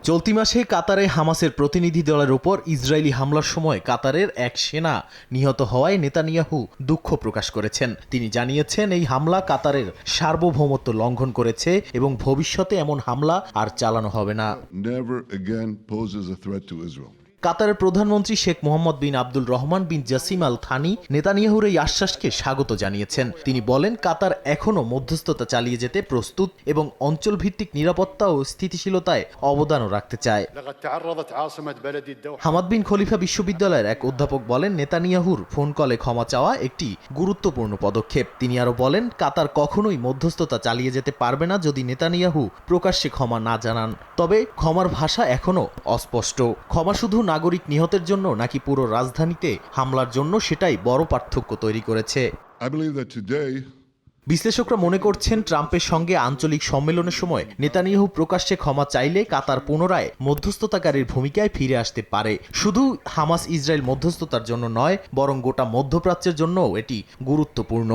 চলতি মাসে কাতারে হামাসের প্রতিনিধি দলের উপর ইসরায়েলি হামলার সময় কাতারের এক সেনা নিহত হওয়ায় নেতানিয়াহু দুঃখ প্রকাশ করেছেন। তিনি জানিয়েছেন, এই হামলা কাতারের সার্বভৌমত্ব লঙ্ঘন করেছে এবং ভবিষ্যতে এমন হামলা আর চালানো হবে না। কাতারের প্রধানমন্ত্রী শেখ মোহাম্মদ বিন আব্দুল রহমান বিন জাসিম আল থানি নেতানিয়াহুর এই আশ্বাসকে স্বাগত জানিয়েছেন। তিনি বলেন, কাতার এখনও মধ্যস্থতা চালিয়ে যেতে প্রস্তুত এবং অঞ্চলভিত্তিক নিরাপত্তা ও স্থিতিশীলতায় অবদানও রাখতে চায়। হামাদ বিন খলিফা বিশ্ববিদ্যালয়ের এক অধ্যাপক বলেন, নেতানিয়াহুর ফোন কলে ক্ষমা চাওয়া একটি গুরুত্বপূর্ণ পদক্ষেপ। তিনি আরও বলেন, কাতার কখনোই মধ্যস্থতা চালিয়ে যেতে পারবে না যদি নেতানিয়াহু প্রকাশ্যে ক্ষমা না জানান। তবে ক্ষমার ভাষা এখনও অস্পষ্ট। ক্ষমা শুধু নাগরিক নিহতের জন্য নাকি পুরো রাজধানীতে হামলার জন্য, সেটাই বড় পার্থক্য তৈরি করেছে। বিশ্লেষকরা মনে করছেন, ট্রাম্পের সঙ্গে আঞ্চলিক সম্মেলনের সময় নেতানিয়াহু প্রকাশ্যে ক্ষমা চাইলে কাতার পুনরায় মধ্যস্থতাকারীর ভূমিকায় ফিরে আসতে পারে। শুধু হামাস ইসরায়েল মধ্যস্থতার জন্য নয়, বরং গোটা মধ্যপ্রাচ্যের জন্যও এটি গুরুত্বপূর্ণ।